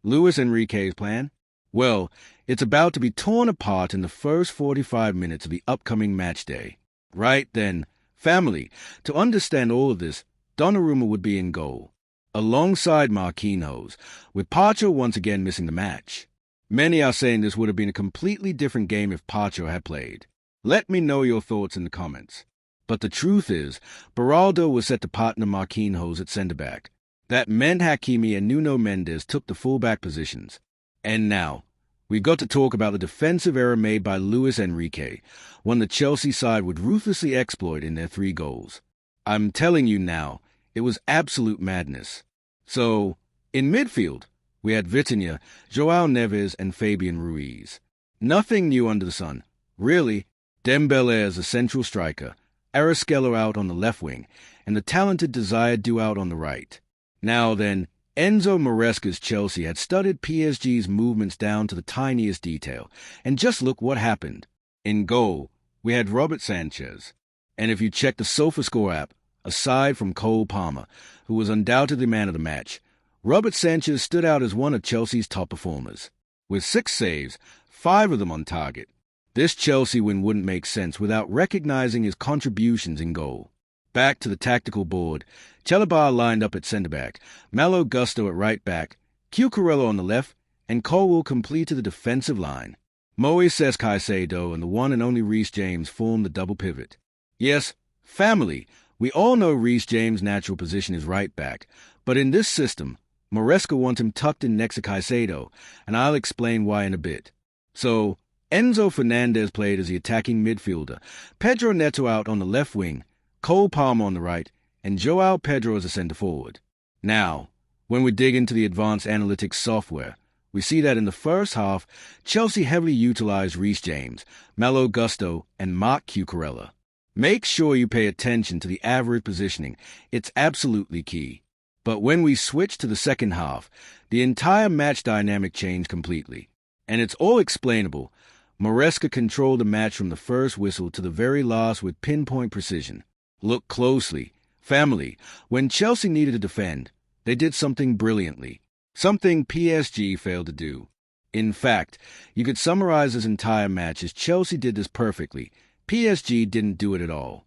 Luis Enrique's plan? Well, it's about to be torn apart in the first 45 minutes of the upcoming match day. Right then, family, to understand all of this, Donnarumma would be in goal, alongside Marquinhos, with Pacho once again missing the match. Many are saying this would have been a completely different game if Pacho had played. Let me know your thoughts in the comments. But the truth is, Beraldo was set to partner Marquinhos at centre-back. That meant Hakimi and Nuno Mendes took the full-back positions. And now, we've got to talk about the defensive error made by Luis Enrique, one the Chelsea side would ruthlessly exploit in their 3 goals. I'm telling you now, it was absolute madness. So, in midfield, we had Vitinha, Joao Neves, and Fabian Ruiz. Nothing new under the sun. Really, Dembele as a central striker, Maresca out on the left wing, and the talented desired duo out on the right. Now then, Enzo Maresca's Chelsea had studied PSG's movements down to the tiniest detail, and just look what happened. In goal, we had Robert Sanchez, and if you check the SofaScore app, aside from Cole Palmer, who was undoubtedly man of the match, Robert Sanchez stood out as one of Chelsea's top performers. With 6 saves, 5 of them on target. This Chelsea win wouldn't make sense without recognizing his contributions in goal. Back to the tactical board, Chalobah lined up at centre-back, Malo Gusto at right-back, Cucurella on the left, and Colwill completed the defensive line. Moises Caicedo and the one and only Reece James formed the double pivot. Yes, family, we all know Reece James' natural position is right-back, but in this system, Maresca wants him tucked in next to Caicedo, and I'll explain why in a bit. So, Enzo Fernandez played as the attacking midfielder, Pedro Neto out on the left wing, Cole Palmer on the right, and Joao Pedro as a centre-forward. Now, when we dig into the advanced analytics software, we see that in the first half, Chelsea heavily utilized Reece James, Malo Gusto, and Marc Cucurella. Make sure you pay attention to the average positioning. It's absolutely key. But when we switch to the second half, the entire match dynamic changed completely. And it's all explainable. Maresca controlled the match from the first whistle to the very last with pinpoint precision. Look closely. Family, when Chelsea needed to defend, they did something brilliantly. Something PSG failed to do. In fact, you could summarize this entire match as Chelsea did this perfectly. PSG didn't do it at all.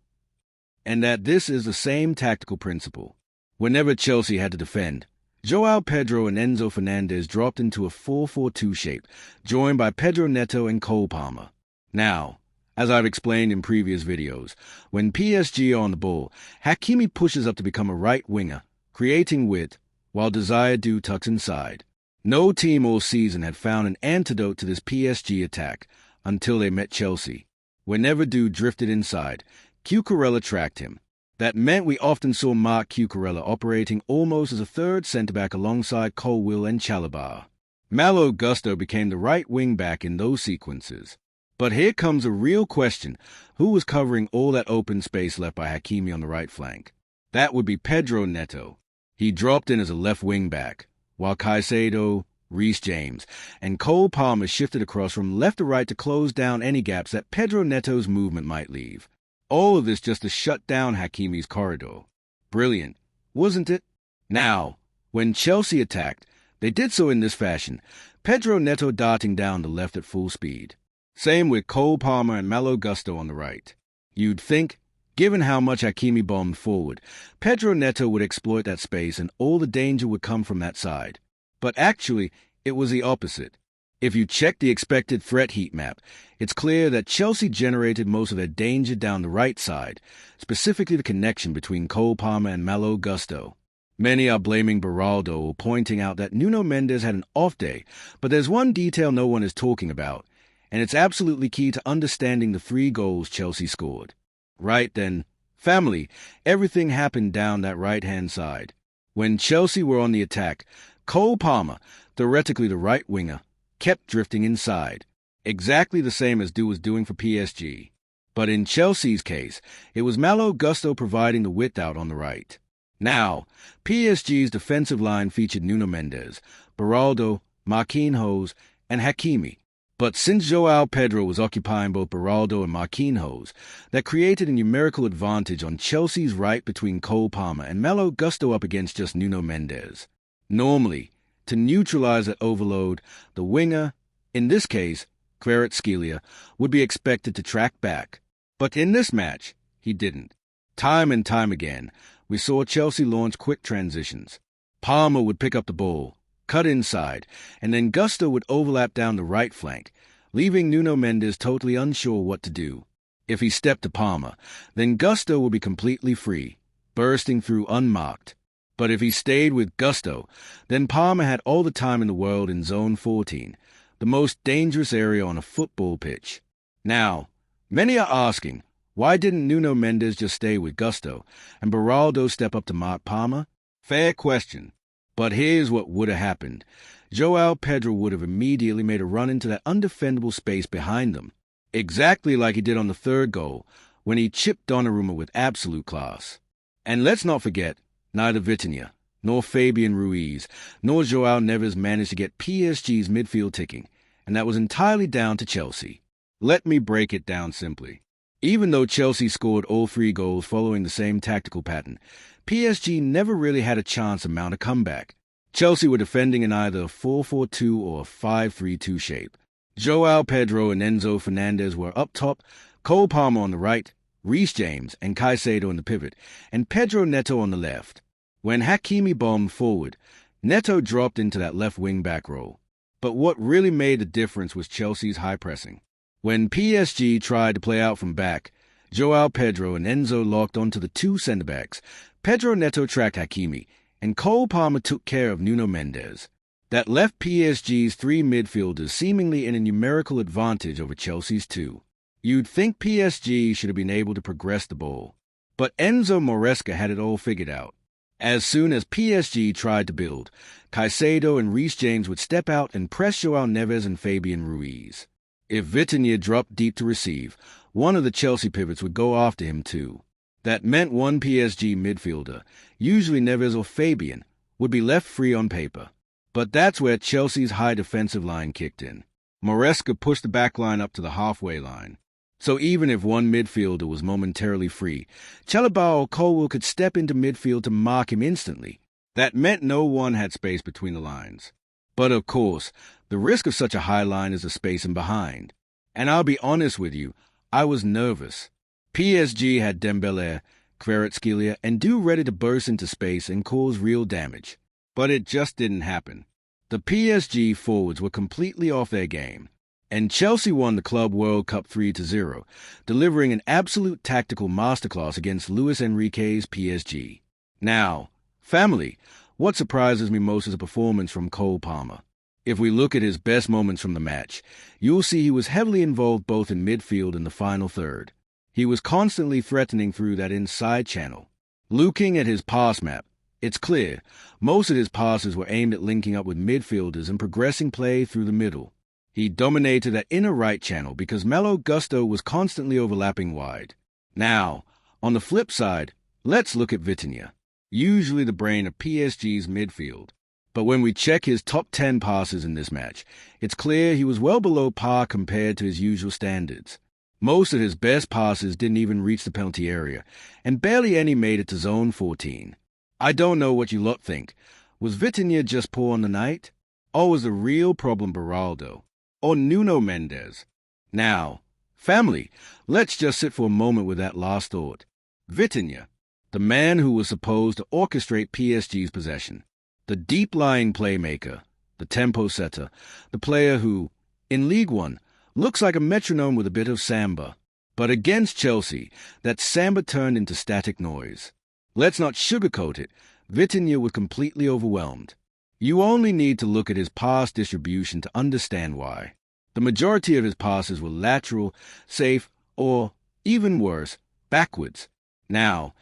And that this is the same tactical principle. Whenever Chelsea had to defend, Joao Pedro and Enzo Fernandez dropped into a 4-4-2 shape, joined by Pedro Neto and Cole Palmer. Now, as I've explained in previous videos, when PSG are on the ball, Hakimi pushes up to become a right winger, creating width, while Desired Du tucks inside. No team all season had found an antidote to this PSG attack until they met Chelsea. Whenever Du drifted inside, Cucurella tracked him. That meant we often saw Marc Cucurella operating almost as a third centre-back alongside Colwill and Chalobah. Malo Gusto became the right wing-back in those sequences. But here comes a real question. Who was covering all that open space left by Hakimi on the right flank? That would be Pedro Neto. He dropped in as a left wing-back, while Caicedo, Reece James, and Cole Palmer shifted across from left to right to close down any gaps that Pedro Neto's movement might leave. All of this just to shut down Hakimi's corridor. Brilliant, wasn't it? Now, when Chelsea attacked, they did so in this fashion, Pedro Neto darting down the left at full speed. Same with Cole Palmer and Malo Gusto on the right. You'd think, given how much Hakimi bombed forward, Pedro Neto would exploit that space and all the danger would come from that side. But actually, it was the opposite. If you check the expected threat heat map, it's clear that Chelsea generated most of their danger down the right side, specifically the connection between Cole Palmer and Malo Gusto. Many are blaming Beraldo or pointing out that Nuno Mendes had an off day, but there's one detail no one is talking about, and it's absolutely key to understanding the 3 goals Chelsea scored. Right then, family, everything happened down that right-hand side. When Chelsea were on the attack, Cole Palmer, theoretically the right winger, kept drifting inside, exactly the same as Du was doing for PSG. But in Chelsea's case, it was Malo Gusto providing the width out on the right. Now, PSG's defensive line featured Nuno Mendes, Beraldo, Marquinhos, and Hakimi. But since Joao Pedro was occupying both Beraldo and Marquinhos, that created a numerical advantage on Chelsea's right between Cole Palmer and Malo Gusto up against just Nuno Mendes. Normally, To neutralize that overload, the winger, in this case, Kvaratskhelia, would be expected to track back. But in this match, he didn't. Time and time again, we saw Chelsea launch quick transitions. Palmer would pick up the ball, cut inside, and then Gusto would overlap down the right flank, leaving Nuno Mendes totally unsure what to do. If he stepped to Palmer, then Gusto would be completely free, bursting through unmarked. But if he stayed with Gusto, then Palmer had all the time in the world in Zone 14, the most dangerous area on a football pitch. Now, many are asking, why didn't Nuno Mendes just stay with Gusto and Beraldo step up to mark Palmer? Fair question. But here's what would have happened. Joao Pedro would have immediately made a run into that undefendable space behind them, exactly like he did on the third goal when he chipped Donnarumma with absolute class. And let's not forget, neither Vitinha, nor Fabian Ruiz, nor Joao Neves managed to get PSG's midfield ticking, and that was entirely down to Chelsea. Let me break it down simply. Even though Chelsea scored all 3 goals following the same tactical pattern, PSG never really had a chance to mount a comeback. Chelsea were defending in either a 4-4-2 or a 5-3-2 shape. Joao Pedro and Enzo Fernandez were up top, Cole Palmer on the right, Reece James and Caicedo in the pivot, and Pedro Neto on the left. When Hakimi bombed forward, Neto dropped into that left wing-back role. But what really made the difference was Chelsea's high pressing. When PSG tried to play out from back, Joao Pedro and Enzo locked onto the 2 centre-backs. Pedro Neto tracked Hakimi, and Cole Palmer took care of Nuno Mendes. That left PSG's 3 midfielders seemingly in a numerical advantage over Chelsea's 2. You'd think PSG should have been able to progress the ball. But Enzo Maresca had it all figured out. As soon as PSG tried to build, Caicedo and Reece James would step out and press Joao Neves and Fabian Ruiz. If Vitinha dropped deep to receive, one of the Chelsea pivots would go after him too. That meant one PSG midfielder, usually Neves or Fabian, would be left free on paper. But that's where Chelsea's high defensive line kicked in. Maresca pushed the back line up to the halfway line. So even if one midfielder was momentarily free, Chalobah or Colwill could step into midfield to mark him instantly. That meant no one had space between the lines. But of course, the risk of such a high line is the space in behind. And I'll be honest with you, I was nervous. PSG had Dembele, Kvaratskhelia, and Du ready to burst into space and cause real damage. But it just didn't happen. The PSG forwards were completely off their game. And Chelsea won the Club World Cup 3-0, delivering an absolute tactical masterclass against Luis Enrique's PSG. Now, family, what surprises me most is a performance from Cole Palmer. If we look at his best moments from the match, you'll see he was heavily involved both in midfield and the final third. He was constantly threatening through that inside channel. Looking at his pass map, it's clear most of his passes were aimed at linking up with midfielders and progressing play through the middle. He dominated that inner right channel because Malo Gusto was constantly overlapping wide. Now, on the flip side, let's look at Vitinha, usually the brain of PSG's midfield. But when we check his top 10 passes in this match, it's clear he was well below par compared to his usual standards. Most of his best passes didn't even reach the penalty area, and barely any made it to Zone 14. I don't know what you lot think. Was Vitinha just poor on the night? Or was the real problem Beraldo? Or Nuno Mendes? Now, family, let's just sit for a moment with that last thought. Vitinha, the man who was supposed to orchestrate PSG's possession, the deep-lying playmaker, the tempo setter, the player who, in League One, looks like a metronome with a bit of samba. But against Chelsea, that samba turned into static noise. Let's not sugarcoat it, Vitinha was completely overwhelmed. You only need to look at his pass distribution to understand why. The majority of his passes were lateral, safe, or, even worse, backwards. Now,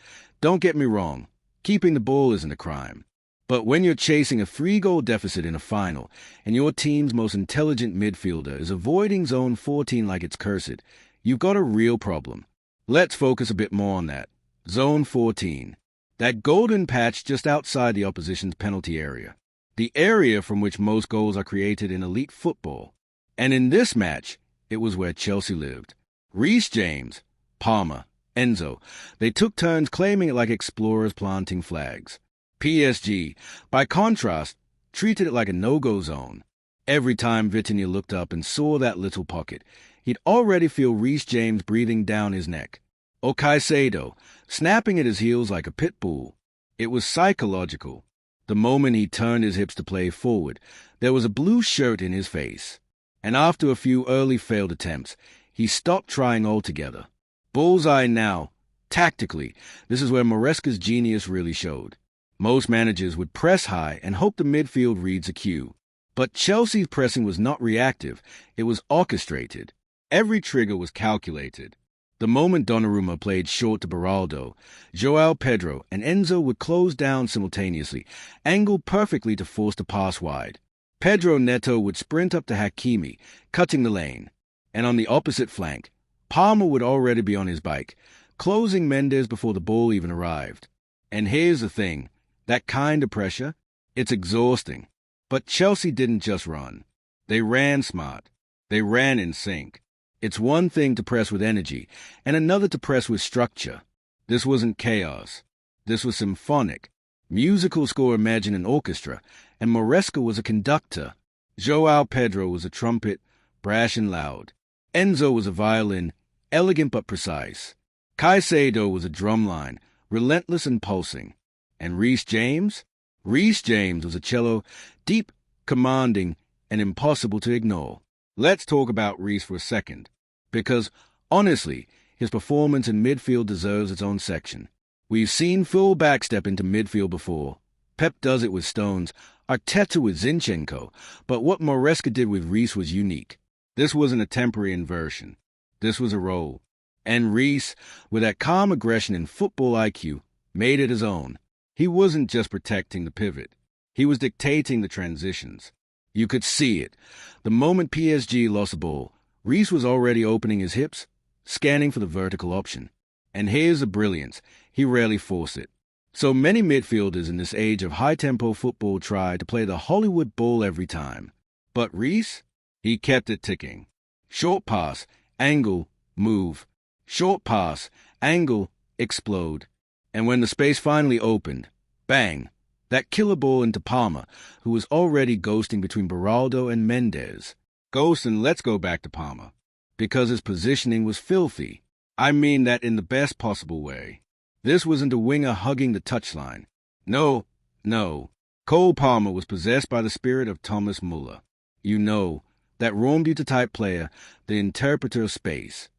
don't get me wrong, keeping the ball isn't a crime. But when you're chasing a 3-goal deficit in a final, and your team's most intelligent midfielder is avoiding Zone 14 like it's cursed, you've got a real problem. Let's focus a bit more on that. Zone 14. That golden patch just outside the opposition's penalty area. The area from which most goals are created in elite football. And in this match, it was where Chelsea lived. Reece James, Palmer, Enzo, they took turns claiming it like explorers planting flags. PSG, by contrast, treated it like a no-go zone. Every time Vitinha looked up and saw that little pocket, he'd already feel Reece James breathing down his neck, or Caicedo snapping at his heels like a pit bull. It was psychological. The moment he turned his hips to play forward, there was a blue shirt in his face. And after a few early failed attempts, he stopped trying altogether. Bullseye now. Tactically, this is where Maresca's genius really showed. Most managers would press high and hope the midfield reads a cue. But Chelsea's pressing was not reactive, it was orchestrated. Every trigger was calculated. The moment Donnarumma played short to Beraldo, Joao, Pedro, and Enzo would close down simultaneously, angled perfectly to force the pass wide. Pedro Neto would sprint up to Hakimi, cutting the lane. And on the opposite flank, Palmer would already be on his bike, closing Mendes before the ball even arrived. And here's the thing, that kind of pressure, it's exhausting. But Chelsea didn't just run. They ran smart. They ran in sync. It's one thing to press with energy, and another to press with structure. This wasn't chaos. This was symphonic. Musical score imagine an orchestra, and Maresca was a conductor. Joao Pedro was a trumpet, brash and loud. Enzo was a violin, elegant but precise. Caicedo was a drumline, relentless and pulsing. And Reece James? Reece James was a cello, deep, commanding, and impossible to ignore. Let's talk about Reece for a second, because, honestly, his performance in midfield deserves its own section. We've seen full backstep into midfield before. Pep does it with Stones, Arteta with Zinchenko, but what Maresca did with Reece was unique. This wasn't a temporary inversion. This was a role. And Reece, with that calm aggression and football IQ, made it his own. He wasn't just protecting the pivot. He was dictating the transitions. You could see it. The moment PSG lost the ball, Reece was already opening his hips, scanning for the vertical option. And here's the brilliance. He rarely forced it. So many midfielders in this age of high-tempo football try to play the Hollywood ball every time. But Reece? He kept it ticking. Short pass, angle, move. Short pass, angle, explode. And when the space finally opened, bang, that killer ball into Palmer, who was already ghosting between Beraldo and Mendes. Ghost, and let's go back to Palmer. Because his positioning was filthy. I mean that in the best possible way. This wasn't a winger hugging the touchline. No. Cole Palmer was possessed by the spirit of Thomas Muller. You know, that Raumdeuter-type player, the interpreter of space.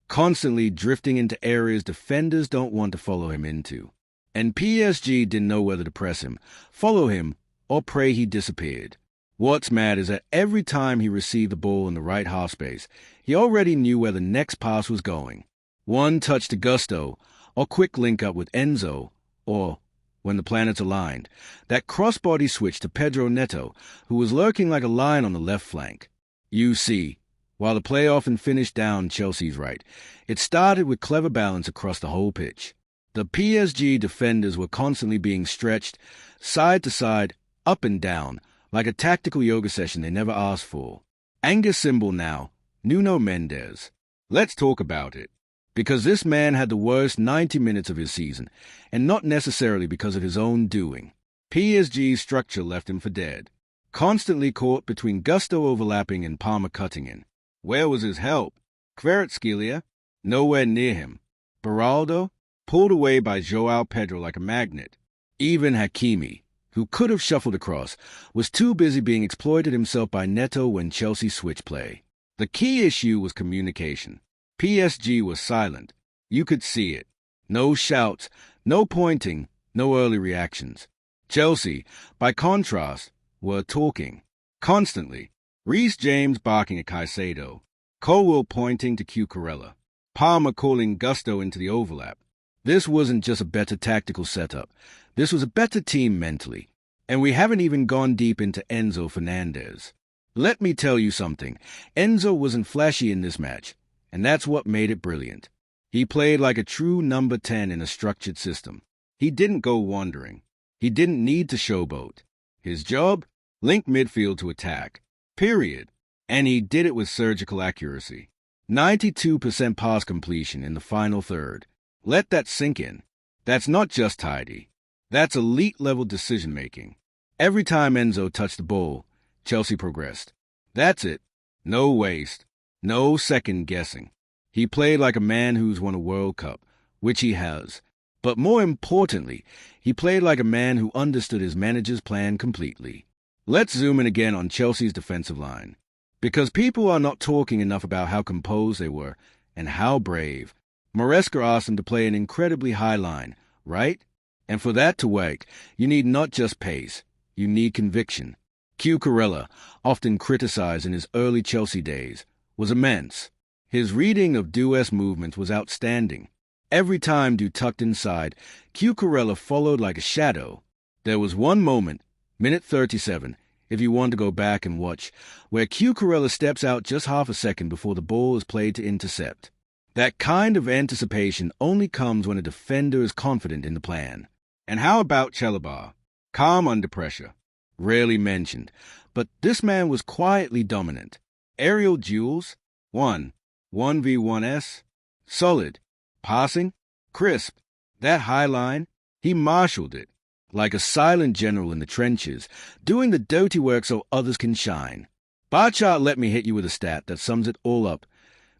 Constantly drifting into areas defenders don't want to follow him into. And PSG didn't know whether to press him, follow him, or pray he disappeared. What's mad is that every time he received the ball in the right half space, he already knew where the next pass was going. One touch to Gusto, or quick link-up with Enzo, or, when the planets aligned, that cross-body switch to Pedro Neto, who was lurking like a lion on the left flank. You see, while the play often finished down Chelsea's right, it started with clever balance across the whole pitch. The PSG defenders were constantly being stretched, side to side, up and down, like a tactical yoga session they never asked for. Anger symbol now, Nuno Mendes. Let's talk about it. Because this man had the worst 90 minutes of his season, and not necessarily because of his own doing. PSG's structure left him for dead. Constantly caught between Gusto overlapping and Palmer cutting in. Where was his help? Kvaratskhelia? Nowhere near him. Beraldo? Pulled away by Joao Pedro like a magnet. Even Hakimi, who could have shuffled across, was too busy being exploited himself by Neto when Chelsea switched play. The key issue was communication. PSG was silent. You could see it. No shouts, no pointing, no early reactions. Chelsea, by contrast, were talking. Constantly. Reece James barking at Caicedo. Colwell pointing to Cucurella. Palmer calling Gusto into the overlap. This wasn't just a better tactical setup. This was a better team mentally. And we haven't even gone deep into Enzo Fernandez. Let me tell you something. Enzo wasn't flashy in this match. And that's what made it brilliant. He played like a true number 10 in a structured system. He didn't go wandering. He didn't need to showboat. His job? Link midfield to attack. Period. And he did it with surgical accuracy. 92% pass completion in the final third. Let that sink in. That's not just tidy. That's elite-level decision-making. Every time Enzo touched the ball, Chelsea progressed. That's it. No waste. No second guessing. He played like a man who's won a World Cup, which he has. But more importantly, he played like a man who understood his manager's plan completely. Let's zoom in again on Chelsea's defensive line. Because people are not talking enough about how composed they were and how brave. Maresca asked them to play an incredibly high line, right? And for that to work, you need not just pace, you need conviction. Cucurella, often criticized in his early Chelsea days, was immense. His reading of Du's movements was outstanding. Every time Du tucked inside, Cucurella followed like a shadow. There was one moment, minute 37, if you want to go back and watch, where Cucurella steps out just half a second before the ball is played to intercept. That kind of anticipation only comes when a defender is confident in the plan. And how about Chalobah? Calm under pressure. Rarely mentioned, but this man was quietly dominant. Aerial duels, 1v1s, solid. Passing, crisp. That high line, he marshaled it. Like a silent general in the trenches, doing the dirty work so others can shine. Barchart let me hit you with a stat that sums it all up.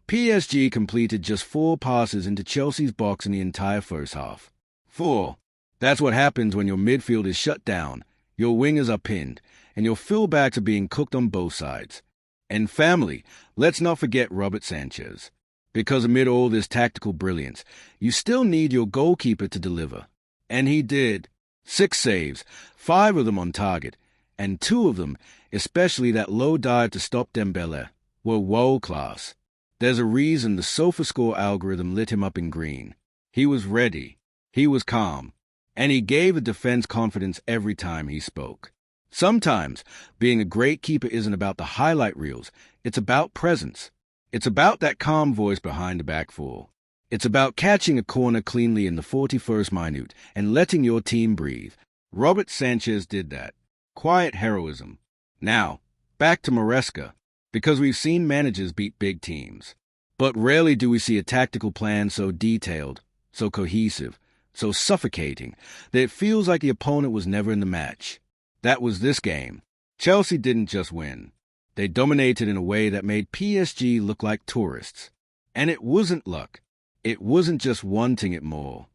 PSG completed just 4 passes into Chelsea's box in the entire first half. 4. That's what happens when your midfield is shut down, your wingers are pinned, and your fullbacks are being cooked on both sides. And family, let's not forget Robert Sanchez. Because amid all this tactical brilliance, you still need your goalkeeper to deliver. And he did. 6 saves, 5 of them on target, and 2 of them, especially that low dive to stop Dembele, were world-class. There's a reason the SofaScore algorithm lit him up in green. He was ready, he was calm, and he gave the defense confidence every time he spoke. Sometimes, being a great keeper isn't about the highlight reels, it's about presence. It's about that calm voice behind the back four. It's about catching a corner cleanly in the 41st minute and letting your team breathe. Robert Sanchez did that. Quiet heroism. Now, back to Maresca, because we've seen managers beat big teams. But rarely do we see a tactical plan so detailed, so cohesive, so suffocating, that it feels like the opponent was never in the match. That was this game. Chelsea didn't just win. They dominated in a way that made PSG look like tourists. And it wasn't luck. It wasn't just wanting it more.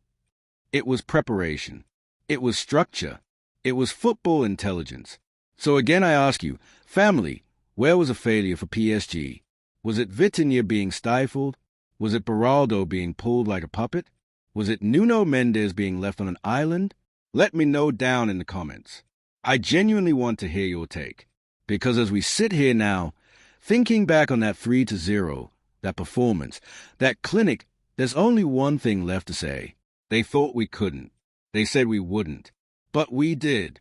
It was preparation. It was structure. It was football intelligence. So again I ask you, family, where was a failure for PSG? Was it Vitinha being stifled? Was it Beraldo being pulled like a puppet? Was it Nuno Mendes being left on an island? Let me know down in the comments. I genuinely want to hear your take. Because as we sit here now, thinking back on that 3-0, that performance, that clinic, there's only one thing left to say. They thought we couldn't. They said we wouldn't. But we did.